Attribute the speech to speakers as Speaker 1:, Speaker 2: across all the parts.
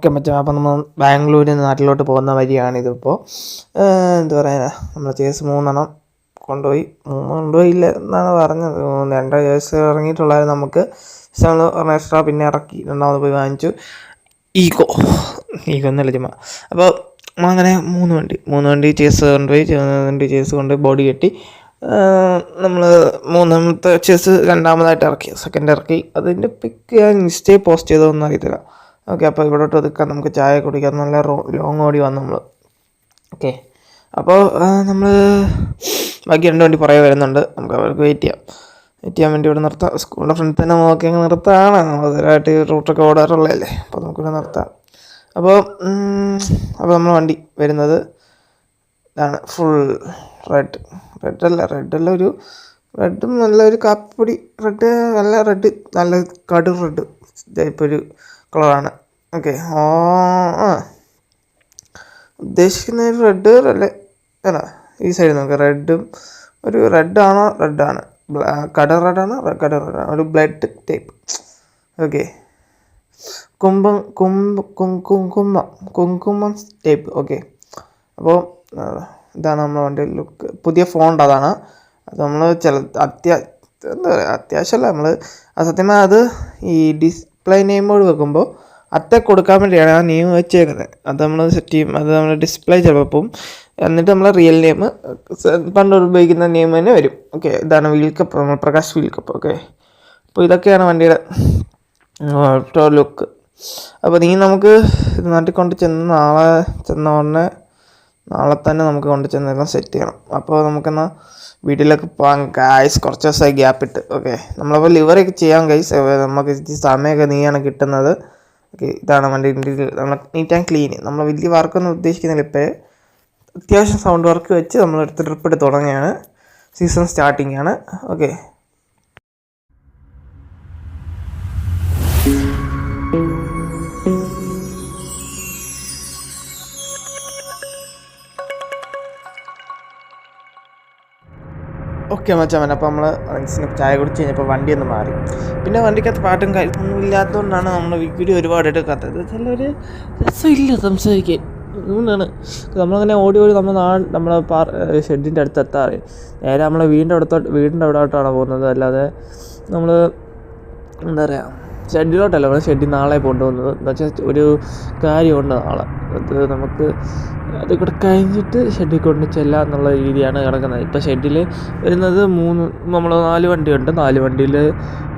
Speaker 1: Okay മച്ചാ, അപ്പം നമ്മൾ ബാംഗ്ലൂരിൽ നിന്ന് നാട്ടിലോട്ട് പോകുന്ന വഴിയാണിതിപ്പോൾ. എന്താ പറയുക, നമ്മൾ ചേസ് 3 കൊണ്ടുപോയില്ല എന്നാണ് പറഞ്ഞത്. 2 ചേസ് ഇറങ്ങിയിട്ടുള്ളായിരുന്നു നമുക്ക്. പക്ഷെ നമ്മൾ എക്സ്ട്രാ പിന്നെ ഇറക്കി, രണ്ടാമത് പോയി വാങ്ങിച്ചു. ഈഗോ എന്നല്ല ചുമ്മാ. അപ്പോൾ അങ്ങനെ 3 വണ്ടി ചേസ് കൊണ്ടുപോയി, 2 ചേസ് കൊണ്ട് ബോഡി കെട്ടി നമ്മൾ 3ാമത്തെ ചേസ് രണ്ടാമതായിട്ട് ഇറക്കി, സെക്കൻഡ് ഇറക്കി. അതിൻ്റെ പിക്ക് ഞാൻ ഇൻസ്റ്റയിൽ പോസ്റ്റ് ചെയ്തതൊന്നും അറിയത്തില്ല. ഓക്കെ, അപ്പോൾ ഇവിടോട്ട് ഒതുക്കാൻ നമുക്ക് ചായ കുടിക്കാൻ നല്ല ലോങ് ഓടി വന്നു നമ്മൾ. ഓക്കെ, അപ്പോൾ നമ്മൾ ബാക്കി 2 വണ്ടി പുറകെ വരുന്നുണ്ട്. നമുക്ക് അവർക്ക് വെയിറ്റ് ചെയ്യാൻ വേണ്ടി ഇവിടെ നിർത്താം. സ്കൂളിൻ്റെ ഫ്രണ്ട് തന്നെ നോക്കി അങ്ങ് നിർത്താണ്. നമ്മൾ ഇതുവരായിട്ട് റൂട്ടൊക്കെ ഓടാറുള്ളതല്ലേ, അപ്പോൾ നമുക്കിവിടെ നിർത്താം. അപ്പോൾ നമ്മൾ വണ്ടി വരുന്നത് ഇതാണ്. ഫുൾ റെഡല്ല, ഒരു റെഡും നല്ലൊരു കാപ്പിപ്പൊടി റെഡ്, നല്ല കടു റെഡ് ഇപ്പോൾ ഒരു കളറാണ്. ഓക്കെ, ഉദ്ദേശിക്കുന്ന ഒരു റെഡ് അല്ലേ അല്ല, ഈ സൈഡ് നോക്കാം. റെഡും ഒരു റെഡാണ്, കട റെഡാണ്, ഒരു ബ്ലഡ് ടൈപ്പ്. ഓക്കെ, കുങ്കുമം ടൈപ്പ്. ഓക്കെ, അപ്പോൾ ഇതാണ് നമ്മുടെ വണ്ടി ലുക്ക്. പുതിയ ഫോണ്ട് അതാണ്. അത് നമ്മൾ എന്താ പറയുക, അത്യാവശ്യമല്ല, നമ്മൾ സത്യമായി അത് ഈ ഡിസ്പ്ലേ നെയിമോട് വെക്കുമ്പോൾ കൊടുക്കാൻ വേണ്ടിയാണ് ആ നെയിം വെച്ചേക്കുന്നത്. അത് നമ്മൾ സെറ്റ് ചെയ്യും, അത് നമ്മൾ ഡിസ്പ്ലേ ചിലപ്പം. എന്നിട്ട് നമ്മൾ റിയൽ നെയിം പണ്ട് ഉപയോഗിക്കുന്ന നെയിം തന്നെ വരും. ഓക്കെ, ഇതാണ് വീൽ കപ്പ്, നമ്മൾ പ്രകാശ് വീൽ കപ്പ്. ഓക്കെ, അപ്പോൾ ഇതൊക്കെയാണ് വണ്ടിയുടെ ലുക്ക്. അപ്പോൾ നമുക്ക് ഇത് നാട്ടിൽ കൊണ്ട് നാളെ തന്നെ നമുക്ക് കൊണ്ട് ചെന്നെല്ലാം സെറ്റ് ചെയ്യണം. അപ്പോൾ നമുക്കെന്നാൽ വീട്ടിലേക്ക് പോകാം ഗൈസ്. കുറച്ച് ദിവസമായി ഗ്യാപ്പിട്ട്. ഓക്കെ, നമ്മളപ്പോൾ ലിവറൊക്കെ ചെയ്യാം ഗൈസ്. നമുക്ക് സമയമൊക്കെ നീയാണ് കിട്ടുന്നത്. ഓക്കെ, ഇതാണ് വണ്ടി നമ്മൾ നീറ്റ് ആൻഡ് ക്ലീൻ. നമ്മൾ വലിയ വർക്കൊന്നും ഉദ്ദേശിക്കുന്നില്ല. ഇപ്പോൾ അത്യാവശ്യം സൗണ്ട് വർക്ക് വെച്ച് നമ്മൾ ട്രിപ്പ് എടുത്ത് തുടങ്ങിയാണ്. സീസൺ സ്റ്റാർട്ടിങ് ആണ്. ഓക്കെ, മച്ചാൻ. അപ്പോൾ നമ്മൾ ചായ കുടിച്ച് കഴിഞ്ഞപ്പോൾ വണ്ടി ഒന്ന് മാറി. പിന്നെ വണ്ടിക്കകത്ത് പാട്ടും കാര്യമൊന്നും ഇല്ലാത്തതുകൊണ്ടാണ് നമ്മൾ വീഡിയോ ഒരുപാട് എടുക്കാത്തത്. ചിലൊരു രസമില്ല സംസാരിക്കാൻ. അതുകൊണ്ടാണ് നമ്മളങ്ങനെ ഓടി നമ്മളെ ഷെഡിൻ്റെ അടുത്ത് എത്താറ്. നേരെ നമ്മളെ വീടിൻ്റെ അവിടോട്ടാണ് പോകുന്നത്. അല്ലാതെ നമ്മൾ എന്താ പറയുക, ഷെഡിലോട്ടല്ല, നമ്മൾ ഷെഡിൽ നാളെ കൊണ്ടുപോകുന്നത്. എന്താ വെച്ചാൽ ഒരു കാര്യമുണ്ട് നാളെ. അത് കൂടെ കഴിഞ്ഞിട്ട് ഷെഡിൽ കൊണ്ട് ചെല്ലാം എന്നുള്ള രീതിയാണ് കിടക്കുന്നത്. ഇപ്പോൾ ഷെഡിൽ വരുന്നത് 4 വണ്ടിയുണ്ട്. 4 വണ്ടിയിൽ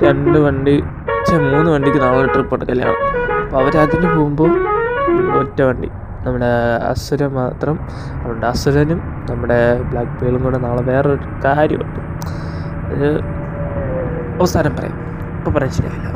Speaker 1: 3 വണ്ടിക്ക് നാളെ ട്രിപ്പ് ഉണ്ട്, കല്യാണം. അപ്പോൾ അവരതിന് പോകുമ്പോൾ ഒറ്റ വണ്ടി, നമ്മുടെ അസുരൻ മാത്രം. അതുകൊണ്ട് അസുരനും നമ്മുടെ ബ്ലാക്ക് പേളും കൂടെ നാളെ വേറൊരു കാര്യമുണ്ട്. അത് അവസാനം പറയാം, ഇപ്പോൾ പറയാൻ ശരിയാവില്ല.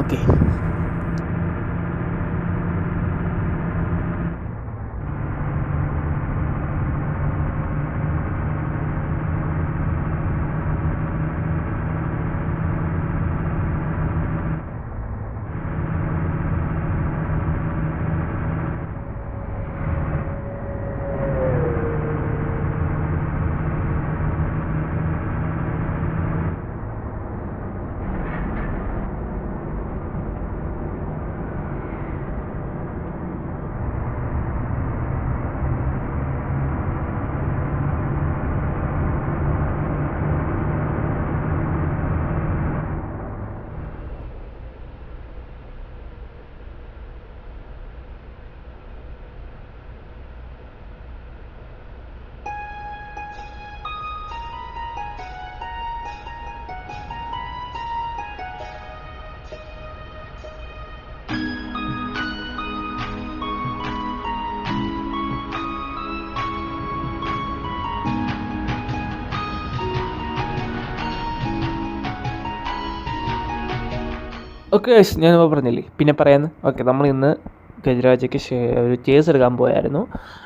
Speaker 1: ഓക്കെ, ഞാനിപ്പോൾ പറഞ്ഞില്ലേ, പിന്നെ പറയാമെന്ന്. ഓക്കെ, നമ്മൾ ഇന്ന് ഗജരാജയ്ക്ക് ഒരു ചേസ് എടുക്കാൻ പോയായിരുന്നു.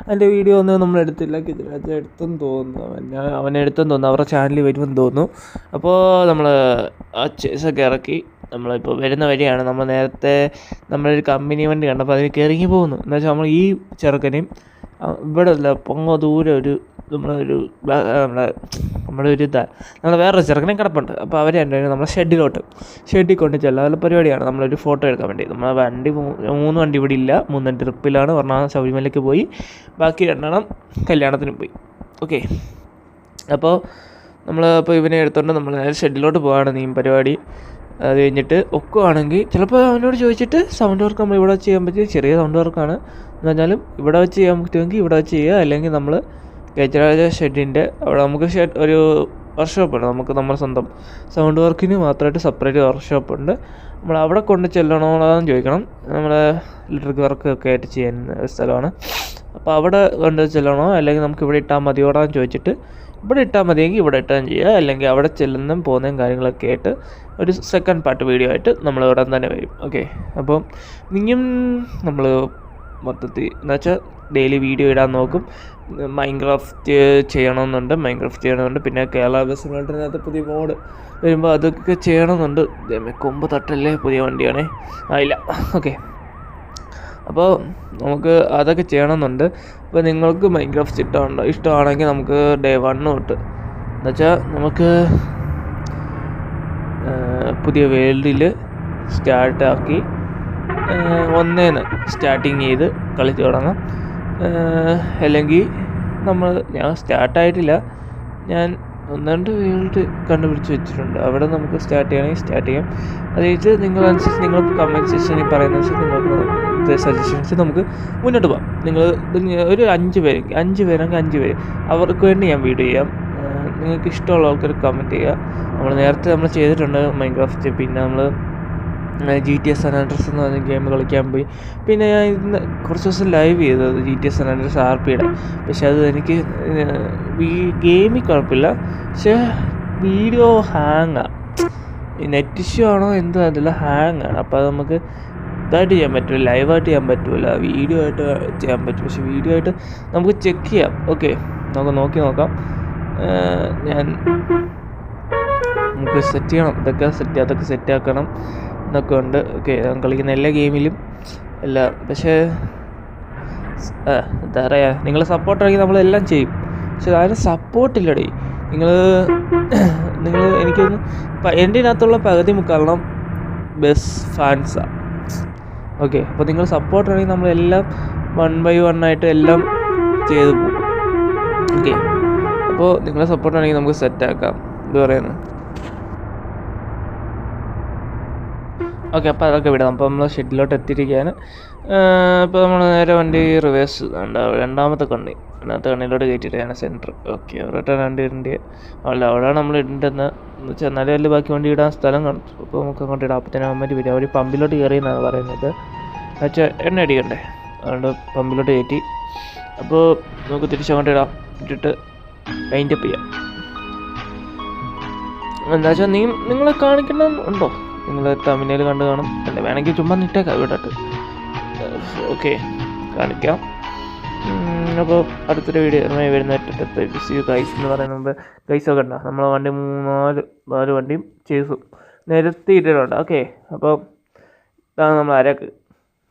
Speaker 1: അതിൻ്റെ വീഡിയോ ഒന്നും നമ്മൾ എടുത്തില്ല. ഗജരാജ എടുത്തെന്ന് തോന്നുന്നു, അവനെടുത്തെന്ന് തോന്നുന്നു, അവരുടെ ചാനലിൽ വരുമെന്ന് തോന്നുന്നു. അപ്പോൾ നമ്മൾ ആ ചേസൊക്കെ ഇറക്കി നമ്മളിപ്പോൾ വരുന്ന വഴിയാണ്. നമ്മൾ നേരത്തെ നമ്മളൊരു കമ്പനി വണ്ടി കണ്ടപ്പോൾ അതിന് കയറി പോകുന്നു. എന്നുവെച്ചാൽ നമ്മൾ ഈ ചെറുക്കനെയും ഇവിടെ അല്ല, പൊങ്ങ ദൂരെ ഒരു നമ്മുടെ ഒരു നമ്മൾ വേറൊരു ചെറുക്കനെ കിടപ്പുണ്ട്. അപ്പോൾ അവർ രണ്ടുപേരും നമ്മളെ ഷെഡിൽ കൊണ്ട് ചെല്ലാനുള്ള പരിപാടിയാണ്. നമ്മളൊരു ഫോട്ടോ എടുക്കാൻ വേണ്ടി. നമ്മളെ വണ്ടി 3 വണ്ടി ഇവിടെ ഇല്ല, 3 ട്രിപ്പിലാണ്. ഒരെണ്ണം ശബരിമലയ്ക്ക് പോയി, ബാക്കി 2 കല്യാണത്തിന് പോയി. ഓക്കെ, അപ്പോൾ ഇവനെ എടുത്തുകൊണ്ട് നമ്മൾ നേരെ ഷെഡിലോട്ട് പോവുകയാണ് പരിപാടി. അത് കഴിഞ്ഞിട്ട് ഒക്കുവാണെങ്കിൽ ചിലപ്പോൾ അവനോട് ചോദിച്ചിട്ട് സൗണ്ട് വർക്ക് നമ്മൾ ഇവിടെ വെച്ച് ചെയ്യാൻ പറ്റും. ചെറിയ സൗണ്ട് വർക്കാണ് എന്ന് പറഞ്ഞാലും ഇവിടെ വെച്ച് ചെയ്യാൻ പറ്റുമെങ്കിൽ ഇവിടെ വെച്ച് ചെയ്യുക. അല്ലെങ്കിൽ നമ്മൾ ഗജരാജ ഷെഡിൻ്റെ അവിടെ നമുക്ക് ഒരു വർക്ക്ഷോപ്പുണ്ട്. നമ്മുടെ സ്വന്തം സൗണ്ട് വർക്കിന് മാത്രമായിട്ട് സെപ്പറേറ്റ് വർക്ക്ഷോപ്പുണ്ട്. നമ്മൾ അവിടെ കൊണ്ട് ചെല്ലണമെന്ന് ചോദിക്കണം. നമ്മുടെ ഇലക്ട്രിക് വർക്കൊക്കെ ആയിട്ട് ചെയ്യുന്ന സ്ഥലമാണ്. അപ്പോൾ അവിടെ കൊണ്ട് ചെല്ലണോ അല്ലെങ്കിൽ നമുക്ക് ഇവിടെ ഇട്ടാൽ മതിയോടാന്ന് ചോദിച്ചിട്ട് ഇവിടെ ഇട്ടാൽ മതിയെങ്കിൽ ഇവിടെ ഇട്ടാൽ ചെയ്യുക. അല്ലെങ്കിൽ അവിടെ ചെല്ലുന്നതും പോകുന്നതും കാര്യങ്ങളൊക്കെ ആയിട്ട് ഒരു സെക്കൻഡ് പാർട്ട് വീഡിയോ ആയിട്ട് നമ്മൾ ഇവിടെ തന്നെ വരും. ഓക്കെ, അപ്പോൾ നിങ്ങളും നമ്മൾ മൊത്തത്തിൽ എന്നുവെച്ചാൽ ഡെയിലി വീഡിയോ ഇടാൻ നോക്കും. മൈൻക്രാഫ്റ്റ് ചെയ്യണമെന്നുണ്ട്. പിന്നെ കേരള ബസ് വേൾഡിനകത്ത് പുതിയ മോഡ് വരുമ്പോൾ അതൊക്കെ ചെയ്യണമെന്നുണ്ട്. കൊമ്പ് തട്ടല്ലേ, പുതിയ വണ്ടിയാണേ, ആയില്ല. ഓക്കെ, അപ്പോൾ നമുക്ക് അതൊക്കെ ചെയ്യണമെന്നുണ്ട്. അപ്പോൾ നിങ്ങൾക്ക് മൈൻക്രാഫ്റ്റ് ഇഷ്ടമാണെങ്കിൽ നമുക്ക് ഡേ 1 തൊട്ട് എന്നുവെച്ചാൽ നമുക്ക് പുതിയ വേൾഡിൽ സ്റ്റാർട്ടാക്കി 1 സ്റ്റാർട്ടിങ് ചെയ്ത് കളിച്ച് തുടങ്ങാം. അല്ലെങ്കിൽ ഞാൻ സ്റ്റാർട്ടായിട്ടില്ല, ഞാൻ 1-2 വേൾഡ് കണ്ടുപിടിച്ച് വെച്ചിട്ടുണ്ട്. അവിടെ നമുക്ക് സ്റ്റാർട്ട് ചെയ്യണമെങ്കിൽ സ്റ്റാർട്ട് ചെയ്യാം. അത് കഴിഞ്ഞിട്ട് നിങ്ങളനുസരിച്ച് നിങ്ങൾ കമൻറ്റ് സെക്ഷനിൽ പറയുന്നതനുസരിച്ച് നിങ്ങൾക്ക് സജഷൻസ് നമുക്ക് മുന്നോട്ട് പോകാം. നിങ്ങൾ ഒരു 5 പേരെങ്കിൽ 5 പേര് അവർക്ക് വേണ്ടി ഞാൻ വീഡിയോ ചെയ്യാം. നിങ്ങൾക്ക് ഇഷ്ടമുള്ള ആൾക്കാർ കമൻറ്റ് ചെയ്യുക. നേരത്തെ നമ്മൾ ചെയ്തിട്ടുണ്ട് മൈൻക്രാഫ്റ്റ്. പിന്നെ നമ്മൾ GTA San Andreas എന്ന് പറഞ്ഞ ഗെയിം കളിക്കാൻ പോയി. പിന്നെ ഞാൻ ഇന്ന് കുറച്ച് ദിവസം ലൈവ് ചെയ്തത് GTA San Andreas RPയുടെ. പക്ഷെ അത് എനിക്ക് ഗെയിമിൽ കുഴപ്പമില്ല, പക്ഷേ വീഡിയോ ഹാങ്ങാണ്. നെറ്റ് ഇഷ്യൂ ആണോ എന്തോ അതില്ല, ഹാങ്ങാണ്. അപ്പോൾ അത് നമുക്ക് ഇതായിട്ട് ചെയ്യാൻ പറ്റില്ല, ലൈവായിട്ട് ചെയ്യാൻ പറ്റില്ല, വീഡിയോ ആയിട്ട് ചെയ്യാൻ പറ്റും. പക്ഷെ വീഡിയോ ആയിട്ട് നമുക്ക് ചെക്ക് ചെയ്യാം. ഓക്കെ, നമുക്ക് നോക്കാം. നമുക്ക് സെറ്റ് ചെയ്യണം, അതൊക്കെ സെറ്റാക്കണം എന്നൊക്കെ ഉണ്ട്. ഓക്കെ, കളിക്കുന്ന എല്ലാ ഗെയിമിലും എല്ലാം. പക്ഷേ എന്താ പറയുക, നിങ്ങൾ സപ്പോർട്ടാണെങ്കിൽ നമ്മളെല്ലാം ചെയ്യും. പക്ഷെ അതിന് സപ്പോർട്ടില്ലടേ. നിങ്ങൾ എനിക്കൊന്ന് എൻ്റെ ഇതിനകത്തുള്ള പകുതി മുക്കാലും ബെസ്റ്റ് ഫാൻസാണ്. ഓക്കെ, അപ്പോൾ നിങ്ങൾ സപ്പോർട്ടാണെങ്കിൽ നമ്മളെല്ലാം 1 by 1 ആയിട്ട് എല്ലാം ചെയ്തു പോകും. ഓക്കെ, അപ്പോൾ നിങ്ങളെ സപ്പോർട്ടാണെങ്കിൽ നമുക്ക് സെറ്റാക്കാം. എന്ത് പറയുന്നത്? ഓക്കെ, അപ്പോൾ അതൊക്കെ വിടാം. അപ്പോൾ നമ്മൾ ഷെഡിലോട്ട് എത്തിയിരിക്കുകയാണ്. ഇപ്പോൾ നമ്മൾ നേരെ വണ്ടി റിവേഴ്സ് രണ്ടാമത്തെ കണ്ണിലോട്ട് കയറ്റിയിട്ടാണ് സെൻറ്റർ. ഓക്കെ, അവിടെ വണ്ടി അവിടെയാണ് നമ്മൾ ഇടേണ്ടതെന്ന് വെച്ചാൽ എന്നാലും ബാക്കി വണ്ടി ഇടാൻ സ്ഥലം കാണും. അപ്പോൾ നമുക്ക് അങ്ങോട്ട് ഇടാം. അപ്പത്തേനും അമ്മേൻ്റെ വരും. അവർ പമ്പിലോട്ട് കയറിയെന്നാണ് പറയുന്നത്. എന്നുവെച്ചാൽ എണ്ണ അടിക്കണ്ടേ, അതുകൊണ്ട് പമ്പിലോട്ട് കയറ്റി. അപ്പോൾ നമുക്ക് തിരിച്ചങ്ങോട്ട് ഇട്ടിട്ട് പെയിൻ്റപ്പ് ചെയ്യാം. എന്താ വെച്ചാൽ നിങ്ങളെ കാണിക്കണമെന്നുണ്ടോ? നിങ്ങൾ തമിഴിൽ കണ്ട് കാണും, അല്ല വേണമെങ്കിൽ ചുമ്മാ നിട്ടേക്കാം ഇവിടട്ട്. ഓക്കെ, കാണിക്കാം. അപ്പോൾ അടുത്തൊരു വീഡിയോ വരുന്ന ഗൈസ് എന്ന് പറയുന്നത് ഗൈസൊക്കെ ഉണ്ടോ? നമ്മളെ വണ്ടി 4 വണ്ടിയും ചേസും നിരത്തിയിട്ടിട്ടുണ്ട്. ഓക്കെ, അപ്പോൾ ഇതാണ് നമ്മൾ അരക്ക്.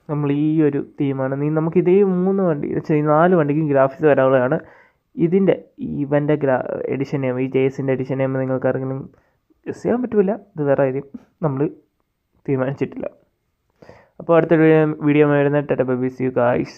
Speaker 1: നമ്മൾ ഈ ഒരു തീമാണ്. നമുക്ക് ഇതേ 3 വണ്ടി 4 വണ്ടിക്കും ഗ്രാഫിക്സ് വരാനുള്ളതാണ്. ഇതിൻ്റെ ഇവൻ്റെ എഡിഷൻ നെയിം, ഈ ജേസിൻ്റെ എഡിഷൻ നെയിം നിങ്ങൾക്ക് ആരെങ്കിലും ഗസ് ചെയ്യാൻ പറ്റില്ല. ഇത് വേറെ കാര്യം നമ്മൾ തീരുമാനിച്ചിട്ടില്ല. അപ്പോൾ അടുത്തൊരു വീഡിയോ വരുന്ന tata bye bye, see you guys.